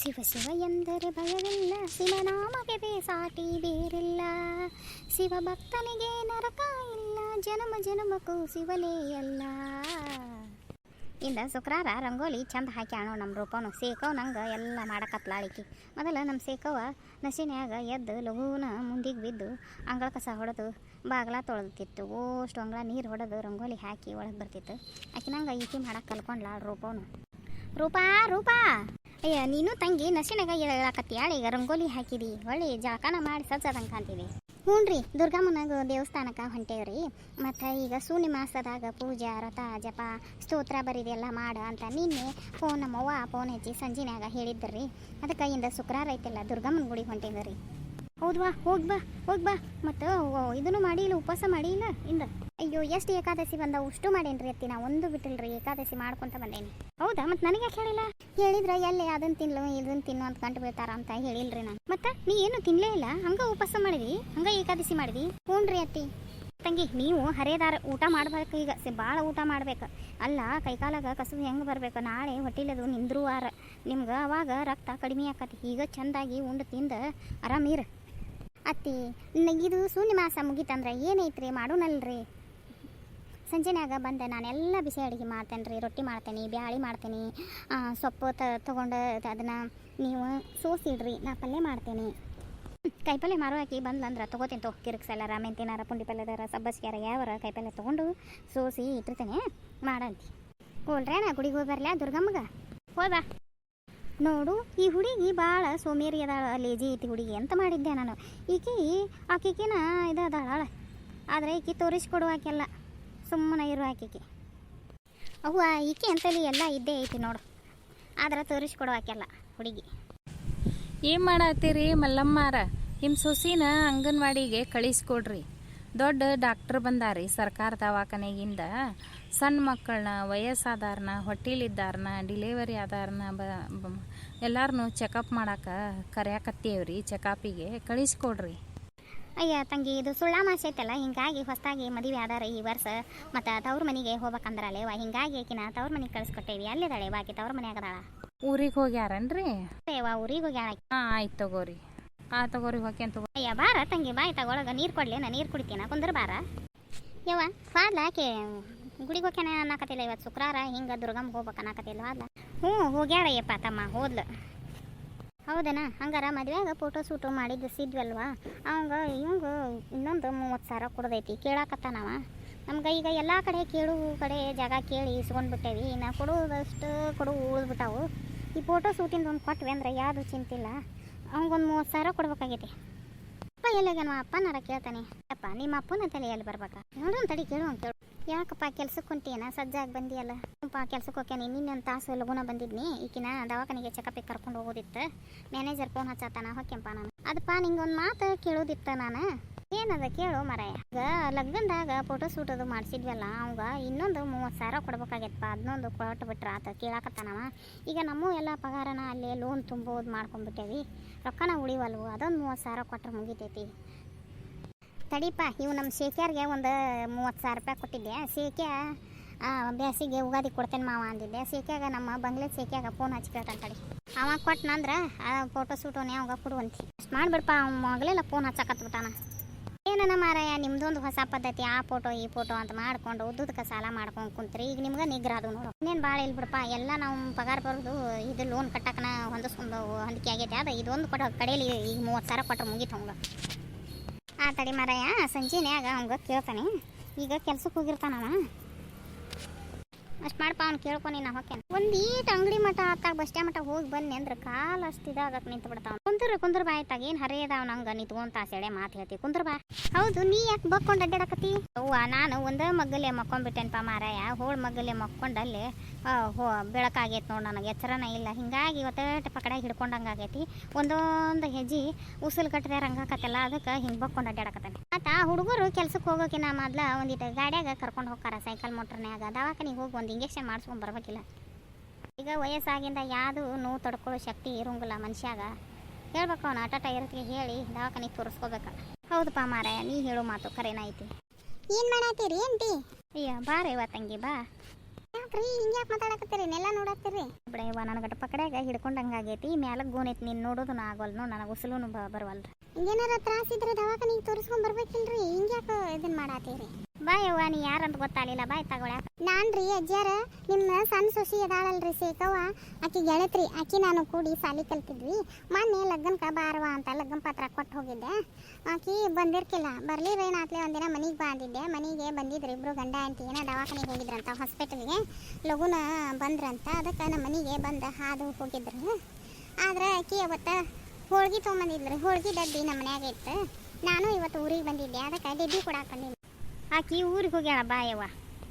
ಶಿವ ಶಿವ ಎಂದರೆ ಭಯವಿಲ್ಲ, ಶಿವನಾಮಗೆ ಸಾಟಿ ಬೇರಿಲ್ಲ. ಶಿವ ಭಕ್ತನಿಗೆ ನರಕ ಇಲ್ಲ, ಜನ್ಮ ಜನ್ಮಕ್ಕೂ ಶಿವನೇ ಅಲ್ಲ. ಇಂದ ಶುಕ್ರಾರ ರಂಗೋಲಿ ಚಂದ ಹಾಕ್ಯಾಣೋ ನಮ್ಮ ರೂಪನು. ಸೇಕವ್ ನಂಗೆ ಎಲ್ಲ ಮಾಡಕತ್ಲಾಳಿಕಿ. ಮೊದಲು ನಮ್ಮ ಸೇಕವ ನಸಿನ್ಯಾಗ ಎದ್ದು ಲಘೂನ ಮುಂದಿಗೆ ಬಿದ್ದು ಅಂಗಳ ಕಸ ಹೊಡೆದು ಬಾಗ್ಲ ತೊಳೆದಿತ್ತು. ಓಷ್ಟು ಅಂಗಳ ನೀರು ಹೊಡೆದು ರಂಗೋಲಿ ಹಾಕಿ ಒಳಗೆ ಬರ್ತಿತ್ತು. ಆಕೆ ನಂಗೆ ಈಕಿ ಮಾಡಕ್ಕೆ ಕಲ್ಕೊಂಡ್ಲ ರೂಪನು. ರೂಪಾ ರೂಪಾ, ಅಯ್ಯ ನೀನು ತಂಗಿ ನಸಿನಾಗ ಹೇಳಕತ್ತೀಯಾಳ. ಈಗ ರಂಗೋಲಿ ಹಾಕಿದಿ, ಒಳ್ಳೆ ಜಳಕನ ಮಾಡಿ ಸಜ್ಜದಂಗೆ ಕಾಣ್ತೀವಿ. ಹ್ಞೂ ರೀ, ದುರ್ಗಮ್ಮನಾಗ ದೇವಸ್ಥಾನಕ್ಕೆ ಹೊಂಟೇವ್ರಿ. ಮತ್ತು ಈಗ ಶೂನ್ಯ ಮಾಸದಾಗ ಪೂಜಾ ವ್ರತ ಜಪ ಸ್ತೋತ್ರ ಬರೀದೆಲ್ಲ ಮಾಡ ಅಂತ ನಿನ್ನೆ ನಮ್ಮವ್ವ ಫೋನ್ ಹಚ್ಚಿ ಸಂಜಿನ್ಯಾಗ ಹೇಳಿದ್ರಿ. ಅದಕ್ಕೆ ಇಂದ ಶುಕ್ರವಾರ ಐತೆಲ್ಲ ದುರ್ಗಮ್ಮನ ಗುಡಿಗೆ ಹೊಂಟೇವ ರೀ. ಹೌದ್ವಾ, ಹೋಗಿ ಬಾ. ಮತ್ತು ಇದನ್ನು ಮಾಡಿ ಇಲ್ಲ, ಉಪವಾಸ ಮಾಡಿ ಇಲ್ಲ ಇಂದ. ಅಯ್ಯೋ, ಎಷ್ಟು ಏಕಾದಶಿ ಬಂದವು ಅಷ್ಟು ಮಾಡೇನ್ರಿ ಅತ್ತಿ. ನಾ ಒಂದು ಬಿಟ್ಟಿಲ್ರಿ, ಏಕಾದಶಿ ಮಾಡ್ಕೊತ ಬಂದೇನಿ. ಹೌದಾ, ಮತ್ತು ನನಗೆ ಹೇಳಿಲ್ಲ. ಹೇಳಿದ್ರೆ ಎಲ್ಲಿ ಅದನ್ನು ತಿನ್ಲು ಇದನ್ನು ತಿನ್ನು ಅಂತ ಕಂಡು ಬೀಳ್ತಾರ ಅಂತ ಹೇಳಿಲ್ರಿ ನಾನು. ಮತ್ತು ನೀ ಏನು ತಿನ್ನಲೇ ಇಲ್ಲ, ಹಂಗೆ ಉಪವಾಸ ಮಾಡಿದಿ, ಹಂಗೆ ಏಕಾದಶಿ ಮಾಡಿದಿ. ಹ್ಞೂ ರೀ ಅತ್ತಿ. ತಂಗಿ, ನೀವು ಹರೇದಾರ ಊಟ ಮಾಡ್ಬೇಕು. ಈಗ ಭಾಳ ಊಟ ಮಾಡ್ಬೇಕು. ಅಲ್ಲ, ಕೈಕಾಲಾಗ ಕಸು ಹೆಂಗೆ ಬರ್ಬೇಕು. ನಾಳೆ ಹೊಟ್ಟಿಲದು ನಿಂದ್ರುವಾರ ನಿಮ್ಗೆ ಅವಾಗ ರಕ್ತ ಕಡಿಮೆ ಆಕತಿ. ಈಗ ಚೆಂದಾಗಿ ಉಂಡು ತಿಂದು ಆರಾಮೀರು ಅತ್ತಿ. ಇದು ಶೂನ್ಯ ಮಾಸ ಮುಗೀತಂದ್ರೆ ಏನೈತ್ರಿ, ಮಾಡೋಣಲ್ರಿ. ಸಂಜೆನಾಗ ಬಂದೆ ನಾನೆಲ್ಲ ಬಿಸಿ ಅಡುಗೆ ಮಾಡ್ತೇನೆ ರೀ. ರೊಟ್ಟಿ ಮಾಡ್ತೇನೆ, ಬ್ಯಾಳಿ ಮಾಡ್ತೀನಿ, ಸೊಪ್ಪು ತೊಗೊಂಡು ಅದನ್ನು ನೀವು ಸೋಸಿಡ್ರಿ, ನಾ ಪಲ್ಯ ಮಾಡ್ತೇನೆ. ಕಾಯಿಪಲ್ಯ ಮಾರೋ ಹಾಕಿ ಬಂದ್ಲಂದ್ರೆ ತೊಗೋತೀನಿ. ಕಿರಿಕ್ಸೆಲ್ಲರ ಮೆಂತಿನಾರ ಪುಂಡಿ ಪಲ್ಯದಾರ ಸಬ್ಬಸ್ಗ್ಯಾರ ಯಾವರ ಕಾಯಿಪಲ್ಯ ತೊಗೊಂಡು ಸೋಸಿ ಇಟ್ಟಿರ್ತೇನೆ ಮಾಡಂತಿ. ಹೋಲ್ರೇನ ಗುಡಿಗೆ ಹೋಗಿ ಬರಲ ದುರ್ಗಮ್ಮಗೆ? ಹೋಯ್ ನೋಡು, ಈ ಹುಡುಗಿ ಭಾಳ ಸೋಮೇರಿ ಅದಾಳ, ಲೇಜಿ ಐತಿ ಹುಡುಗಿ ಅಂತ ಮಾಡಿದ್ದೆ ನಾನು. ಆಕಿನ ಇದದಾಳ, ಆದರೆ ಈಕಿ ತೋರಿಸ್ಕೊಡುವಾಕೆಲ್ಲ ಸುಮ್ಮನೆ ಇರು. ಆಕಿಗೆ ಅವ್ವ ಈಕೆ ಅಂತಲ್ಲಿ ಎಲ್ಲ ಇದ್ದೇ ಐತಿ ನೋಡು, ಆದ್ರೆ ತೋರಿಸ್ಕೊಡುವಾಕೆಲ್ಲ ಹುಡುಗಿ. ಏನು ಮಾಡತ್ತೀರಿ ಮಲ್ಲಮ್ಮಾರ? ನಿಮ್ಮ ಸೊಸಿನ ಅಂಗನವಾಡಿಗೆ ಕಳಿಸ್ಕೊಡ್ರಿ. ದೊಡ್ಡ ಡಾಕ್ಟ್ರ್ ಬಂದಾರಿ ಸರ್ಕಾರ ದವಾಖಾನೆಗಿಂದ. ಸಣ್ಣ ಮಕ್ಕಳನ್ನ, ವಯಸ್ಸಾದಾರನ್ನ, ಹೊಟ್ಟಿಲಿದ್ದಾರನ್ನ, ಡಿಲಿವರಿ ಆದಾರನ್ನ ಎಲ್ಲಾರನ್ನೂ ಚೆಕಪ್ ಮಾಡಕ್ಕೆ ಕರ್ಯಾಕತ್ತೀವ್ರಿ. ಚೆಕಪಿಗೆ ಕಳಿಸ್ಕೊಡ್ರಿ. ಅಯ್ಯ ತಂಗಿ, ಇದು ಸುಳ್ಳಾಮಾಸೆ ಐತಲ್ಲ, ಹಿಂಗಾಗಿ ಹೊಸದಾಗಿ ಮದುವೆ ಆದಾರ ಈ ವರ್ಷ. ಮತ್ತು ತವ್ರ ಮನೆಗೆ ಹೋಗ್ಬೇಕಂದ್ರಲ್ಲೇ ಹಿಂಗಾಗಿ ಆಕಿನ ತವ್ರ ಮನೆಗೆ ಕಳಿಸ್ಕೊಟ್ಟೇವಿ. ಅಲ್ಲಿದ್ದಾಳೆ ಬಾಕಿ ತವ್ರ ಮನೆಯಾಗದಾಳ. ಊರಿಗೆ ಹೋಗ್ಯಾರನ್ರಿ? ಊರಿಗೆ ಹೋಗ್ಯಾಳ. ಹಾಂ, ಆಯ್ತು ತಗೋರಿ. ತಗೋರಿ ಹೋಗ್ಯಾನ ತಗೋ. ಅಯ್ಯ ಬಾರ ತಂಗಿ, ಬಾಯ್ ತಗೊಳಗ ನೀರು ಕೊಡ್ಲಿ, ನಾ ನೀರು ಕುಡಿತೀನ, ಕುಂದ್ರ ಬಾರ. ಯವ್ವ ಫಾದ್ಲ ಆಕೆ ಗುಡಿಗೆ ಹೋಗ್ಯಾನ ಅನ್ನಕತ್ತಿಲ್ಲ. ಇವತ್ತು ಶುಕ್ರವಾರ ಹಿಂಗೆ ದುರ್ಗಮ್ಗೆ ಹೋಗ್ಬೇಕು ಅನ್ನಕತ್ತಿಲ್ಲ. ಫಾದ್ಲ ಹ್ಞೂ ಹೋಗ್ಯಾಳಯ್ಯಪ್ಪ ತಮ್ಮ, ಹೋದ್ಲು. ಹೌದನಾ? ಹಂಗಾರ ಮದುವೆಯಾಗ ಫೋಟೋ ಶೂಟು ಮಾಡಿದ್ದಿದ್ವಲ್ವ, ಇವಂಗೆ ಇನ್ನೊಂದು 30,000 ಕೊಡೋದೈತಿ. ಕೇಳಾಕತ್ತಾನವ ನಮ್ಗೆ. ಈಗ ಎಲ್ಲ ಕಡೆ ಕಡೆ ಜಾಗ ಕೇಳಿ ಇಸ್ಕೊಂಡ್ಬಿಟ್ಟೇವಿ. ನಾ ಕೊಡೋದಷ್ಟು ಉಳಿದ್ಬಿಟ್ಟಾವು. ಈ ಫೋಟೋ ಶೂಟಿಂದ ಒಂದು ಕೊಟ್ವಿ ಅಂದ್ರೆ ಯಾವುದು ಚಿಂತಿಲ್ಲ. ಅವಂಗೊಂದು 30,000 ಕೊಡ್ಬೇಕಾಗೈತಿ. ಅಪ್ಪ ಎಲ್ಲಗೇನೋ ಅಪ್ಪನಾರ ಕೇಳ್ತಾನೆ. ಅಪ್ಪ ನಿಮ್ಮ ಅಪ್ಪನ ತಲೆ ಎಲ್ಲಿ ಬರ್ಬೇಕಾ? ನೋಡು ತಡಿ, ಕೇಳು. ಯಾಕಪ್ಪ ಕೆಲ್ಸಕ್ಕೆ ಹೊಂಟೇನ? ಸಜ್ಜಾಗಿ ಬಂದಿಯಲ್ಲ. ಕೆಲ್ಸಕ್ಕೆ ಹೋಗ್ಯಾನಿ. ನಿನ್ನೊಂದು ತಾಸು ಲಗುನ ಬಂದಿದ್ನಿ. ಈಕಿನ ದವಾಖಾನೆಗೆ ಚೆಕಪಿಗೆ ಕರ್ಕೊಂಡು ಹೋಗೋದಿತ್ತು. ಮ್ಯಾನೇಜರ್ ಫೋನ್ ಹಚ್ಚತ್ತಾನ, ಹೊಕ್ಕೆಂಪ ನಾನು. ಅದಪ್ಪ ನಿಂಗೊಂದು ಮಾತು ಕೇಳೋದಿತ್ತು ನಾನು. ಏನದ ಕೇಳು ಮರಾಯ. ಈಗ ಲಗ್ನದಾಗ ಫೋಟೋ ಶೂಟ್ ಅದು ಮಾಡಿಸಿದ್ವಲ್ಲ, ಅವಂಗ ಇನ್ನೊಂದು 30,000 ಕೊಡ್ಬೇಕಾಗೈತಪ್ಪ. ಅದನ್ನೊಂದು ಕೊಟ್ಟು ಬಿಟ್ರ ಆತ ಕೇಳಾಕತ್ತಾನವ. ಈಗ ನಮ್ಮ ಎಲ್ಲ ಪಗಾರನ ಅಲ್ಲೇ ಲೋನ್ ತುಂಬೋದು ಮಾಡ್ಕೊಂಡ್ಬಿಟ್ಟೇವಿ. ರೊಕ್ಕನ ಉಳಿವಲ್ವು. ಅದೊಂದು 30,000 ಕೊಟ್ಟರೆ ಮುಗಿತೈತಿ. ತಡಿಪ, ಇವು ನಮ್ಮ ಶೇಖ್ಯಾರ್ಗೆ ಒಂದು 30,000 ರೂಪಾಯಿ ಕೊಟ್ಟಿದ್ದೆ. ಶೇಖ್ಯ ಬ್ಯಾಸಿಗೆ ಉಗಾದಿ ಕೊಡ್ತೇನೆ ಮಾವ ಅಂದಿದ್ದೆ. ಶೇಖ್ಯಾಗ ನಮ್ಮ ಬಂಗ್ಲೆ ಶೇಖ್ಯಾಗ ಫೋನ್ ಹಚ್ಚಿ ಕೇಳ್ತಾನೆ ತಡಿ. ಅವ ಕೊಟ್ಟನಂದ್ರೆ ಆ ಫೋಟೋ ಶೂಟೋನೇ ಅವಾಗ ಕೊಡುವಂತಿ. ಅಷ್ಟು ಮಾಡಿಬಿಡ್ಪ. ಅವ್ನು ಮಗಲೆಲ್ಲ ಫೋನ್ ಹಚ್ಚಕತ್ಬಿಟ್ಟಾನ. ಏನನ ಮಾರಾಯ, ನಿಮ್ದೊಂದು ಹೊಸ ಪದ್ಧತಿ. ಆ ಫೋಟೋ ಈ ಫೋಟೋ ಅಂತ ಮಾಡ್ಕೊಂಡು ಉದ್ದಕ್ಕೆ ಸಾಲ ಮಾಡ್ಕೊಂಡು ಕುಂತ್ರಿ. ಈಗ ನಿಮ್ಗೆ ನಿಗ್ರ ಅದು ನೋಡು. ಇನ್ನೇನು ಭಾಳ ಇಲ್ಲ ಬಿಡಪ್ಪ. ಎಲ್ಲ ನಾವು ಪಗಾರ ಬರೋದು ಇದು ಲೋನ್ ಕಟ್ಟಕ್ಕನ ಹೊಂದಿಸ್ಕೊಂಡು ಹೊಂದಿಕೆ ಆಗೈತೆ. ಅದು ಇದೊಂದು ಕೊಟ್ಟು ಕಡೆಯಲ್ಲಿ ಈಗ 30,000 ಕೊಟ್ಟರೆ ಮುಗೀತು ಅವಂಗ. ತಡಿ ಮಾರಾಯ, ಸಂಜೆನ್ಯಾಗ ಅವಂಗ ಕೇಳ್ತಾನೆ. ಈಗ ಕೆಲ್ಸಕ್ಕೆ ಹೋಗಿರ್ತಾನವ. ಅಷ್ಟು ಮಾಡಪ್ಪ, ಅವ್ನು ಕೇಳ್ಕೊನಿ ನಾ ಹೊಕ್ಕೇನೆ. ಒಂದೀಟ್ ಅಂಗಡಿ ಮಠ ಆತಾಗ ಬಸ್ ಸ್ಟ್ಯಾಂಡ್ ಮಠ ಹೋಗಿ ಬನ್ನಿ ಅಂದ್ರೆ ಕಾಲು ಅಷ್ಟು ಇದಾಗಕ್ಕೆ ನಿಂತು ಬಿಡ್ತಾವ. ಕುಂದ್ರ ಬಾ ಆಯ್ತಾಗ ಏನು ಹರಿಯದಾವ ನಂಗೆ ನಿಂತ್ಕೊಂತ ಸೆಳೆ ಮಾತು ಹೇಳ್ತೀವಿ. ಕುಂದ್ರ ಬಾ. ಹೌದು, ನೀ ಯಾಕೆ ಬಕ್ಕೊಂಡು ಅಡ್ಡಾಡಕತ್ತಿ? ಅವ್ವ ನಾನು ಒಂದೇ ಮಗ್ಗಲ್ಲೇ ಮಕ್ಕೊಂಡ್ಬಿಟ್ಟೇನಪ್ಪ ಮಾರಾಯ. ಹೋಳು ಮಗ್ಗಲ್ಲೇ ಮಕ್ಕೊಂಡಲ್ಲಿ ಬೆಳಕಾಗೈತೆ ನೋಡಿ. ನನಗೆ ಎಚ್ಚರನೇ ಇಲ್ಲ. ಹಿಂಗಾಗಿ ಇವತ್ತು ಪಕಡೆ ಹಿಡ್ಕೊಂಡಂಗೆ ಆಗೈತಿ. ಒಂದೊಂದು ಹೆಜ್ಜೆ ಉಸುಲು ಕಟ್ಟಿದೆ ರಂಗಾಕತ್ತಲ್ಲ, ಅದಕ್ಕೆ ಹಿಂಗೆ ಬಕ್ಕೊಂಡು ಅಡ್ಡಾಡಕತ್ತಾನೆ. ಹುಡುಗರು ಕೆಲ್ಸಕ್ಕೆ ಹೋಗೋಕಿನ ಮೊದ್ಲು ಒಂದಿಟ್ಟು ಗಾಡಿಯಾಗ ಕರ್ಕೊಂಡು ಹೋಗ್ತಾರ, ಸೈಕಲ್ ಮೋಟ್ರನ್ಯಾಗ. ದವಾಖಾನಿಗೆ ಹೋಗಿ ಒಂದು ಇಂಜೆಕ್ಷನ್ ಮಾಡಿಸ್ಕೊಂಡು ಬರ್ಬೇಕಿಲ್ಲ. ಈಗ ವಯಸ್ಸಾಗಿಂದ ಯಾವುದು ನೋವು ತಡ್ಕೊಳ್ಳೋ ಶಕ್ತಿ ಇರೋಂಗಿಲ್ಲ ಮನುಷ್ಯಾಗ. ಹೇಳ್ಬೇಕು, ಅವನು ಆಟ ಇರೋತ್ತಿಗೆ ಹೇಳಿ ದವಾಖಾನಿಗೆ ತೋರಿಸ್ಕೋಬೇಕು. ಹೌದಪ್ಪ ಮಾರಾಯ, ನೀ ಹೇಳೋ ಮಾತು ಕರೆನ ಐತಿ. ಏನು ಮಾಡತ್ತೀರಿ ಆಂಟಿ? ಅಯ್ಯ ಬಾರೇವ ತಂಗಿ ಬಾ. ಯಾಕ್ರಿ ಹಿಂಗ್ಯಾಕೆ ಮಾತಾಡಕತ್ತೀರಿ ನೆಲ್ಲ ನೋಡತ್ತೀರಿ ಬಿಡವ್ವ ನನ್ನ ಗಟ್ಟ ಪಕಡ್ಯಾಗ ಹಿಡ್ಕೊಂಡಂಗಾಗೈತಿ ಮ್ಯಾಲಕ್ಕೆ ಗೋನೈತಿ ನೀನು ನೋಡೋದು ಆಗವಲ್ ನೋಡಿ ನನಗೆ ಉಸುಲೂ ಬರವಲ್ರಿ ಹಿಂಗೇನಾರ ತ್ರಾಸ ಇದ್ರೆ ದವಾಖಾನಿಗೆ ತೋರಿಸ್ಕೊಂಡ್ ಬರ್ಬೇಕಿಲ್ರಿ ಹಿಂಗ್ಯಾಕೆ ಇದನ್ನ ಮಾಡತ್ತೀರಿ ಬಾಯವ್ವ ನೀ ಯಾರಂತ ಗೊತ್ತಾಗಲಿಲ್ಲ ಬಾಯ್ ತಗೊಳ್ಯಾಕ ನಾನ್ರಿ ಅಜ್ಜಾರ ನಿಮ್ಮ ಸಣ್ಣ ಸೊಸಿ ಅದಾಳಲ್ರಿ ಸೇಕವ್ವ ಆಕಿ ಗೆಳತ್ರಿ ಆಕಿ ನಾನು ಕೂಡಿ ಸಾಲಿ ಕಲ್ತಿದ್ವಿ ಮೊನ್ನೆ ಲಗ್ನಕ್ಕೆ ಬಾರವ ಅಂತ ಲಗ್ನ ಪತ್ರ ಕೊಟ್ಟು ಹೋಗಿದ್ದೆ ಆಕಿ ಬಂದಿರ್ಕಿಲ್ಲ ಬರ್ಲಿರೇನಾತ್ಲೆ ಒಂದಿನ ಮನೆಗೆ ಬಂದಿದ್ದೆ ಮನೆಗೆ ಬಂದಿದ್ರು ಇಬ್ರು ಗಂಡ ಆಂಟಿ ಏನೋ ದವಾಖಾನೆಗೆ ಹೋಗಿದ್ರಂತ ಹಾಸ್ಪಿಟಲ್ಗೆ ಲಗುನ ಬಂದ್ರಂತ ಅದಕ್ಕೆ ನಮ್ಮ ಮನೆಗೆ ಬಂದು ಹಾದು ಹೋಗಿದ್ರು ಆದ್ರೆ ಆಕಿ ಅವತ್ತು ಹೋಳ್ಗೆ ತೊಗೊಂಬಂದಿದ್ರಿ ಹೋಳ್ಗೆ ಡಬ್ಬಿ ನಮ್ಮ ಮನ್ಯಾಗ ಇತ್ತು ನಾನು ಇವತ್ತು ಊರಿಗೆ ಬಂದಿದ್ದೆ ಅದಕ್ಕೆ ಡಬ್ಬಿ ಕೊಡಾಕ್ ಬಂದಿದ್ದೆ ಆಕಿ ಊರಿಗೆ ಹೋಗ್ಯಾಳ ಬಾಯವ್ವ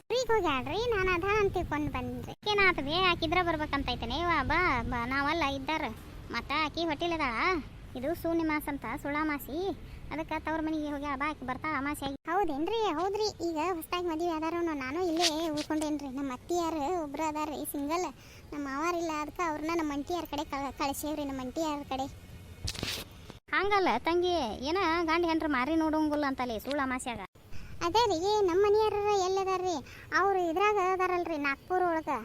ಊರಿಗೆ ಹೋಗ್ಯಾಳ್ರಿ ನಾನು ಅದ ಅಂತ ತಿಳ್ಕೊಂಡು ಬಂದ್ರಿ ಏನಾತದೆ ಆಕಿದ್ರ ಬರ್ಬೇಕಂತೈತೇನೆ ಯವ್ವ ಬಾ ನಾವಲ್ಲ ಇದ್ದಾರ ಮತ್ತು ಆಕಿ ಹೊಟ್ಟಿಲದಾಳ ಇದು ಶೂನ್ಯಮಾಸ ಅಂತ ಸುಳಾಮಾಸಿ ಅದಕ್ಕೆ ತವ್ರ ಮನೆಗೆ ಹೋಗ್ಯಾಳ ಬಾ ಆಕಿ ಬರ್ತಾಳ ಅಮಾಸೆಯಾಗಿ ಹೌದೇನ್ರಿ ಹೌದ್ರಿ ಈಗ ಹೊಸದಾಗಿ ಮದುವೆ ಅದಾರ ನಾನು ಇಲ್ಲೇ ಉಳ್ಕೊಂಡೇನ್ರಿ ನಮ್ಮ ಅತ್ತಿಯಾರು ಒಬ್ರು ಅದಾರ್ರಿ ಸಿಂಗಲ್ ನಮ್ಮ ಮಾವಾರಿಲ್ಲ ಅದಕ್ಕೆ ಅವ್ರನ್ನ ನಮ್ಮ ಅಂಟಿಯಾರ ಕಡೆ ಕಳಿಸೇವ್ರಿ ನಮ್ಮ ಅಂಟಿಯಾರ ಕಡೆ ಹಂಗಲ್ಲ ತಂಗಿ ಏನ ಗಂಡ ಹೆಂಡ್ರ ಮಾರಿ ನೋಡೋಂಗಿಲ್ಲ ಅಂತಲ್ಲಿ ಸುಳಾಮಾಸ್ಯಾಗ ಅದೇ ರೀ ನಮ್ಮ ಮನೆಯವ್ರ ಎಲ್ಲದಾರ್ರಿ ಅವ್ರು ಇದ್ರಾಗ ಅದಾರಲ್ರಿ ನಾಗ್ಪುರ ಒಳಗೆ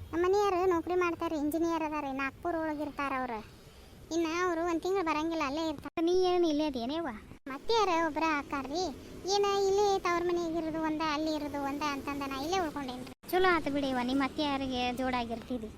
ನಮ್ಮ ಮನೆಯವ್ರು ನೌಕರಿ ಮಾಡ್ತಾರೆ ಇಂಜಿನಿಯರ್ ಅದಾರಿ ನಾಗ್ಪುರ ಒಳಗೆ ಇರ್ತಾರ ಅವ್ರು ಇನ್ನು ಅವರು ಒಂದು ತಿಂಗಳು ಬರಂಗಿಲ್ಲ ಅಲ್ಲೇ ಇರ್ತಾರೆ ನೀ ಏನು ಇಲ್ಲೇ ಅದೇನೇವ ಮತ್ತೆ ಯಾರ ಒಬ್ಬರ ಹಾಕಾರ್ರಿ ಏನು ಇಲ್ಲೇ ತವ್ರ ಮನೆಗೆ ಇರೋದು ಒಂದ ಅಲ್ಲಿ ಇರೋದು ಒಂದ ಅಂತಂದ ನಾ ಇಲ್ಲೇ ಉಳ್ಕೊಂಡೇನ್ರಿ ಚಲೋ ಆತು ಬಿಡಿವ ನಿಮ್ಮ ಅತ್ತೆಯಾರಿಗೆ ಜೋಡಾಗಿರ್ತಿದ್ವಿ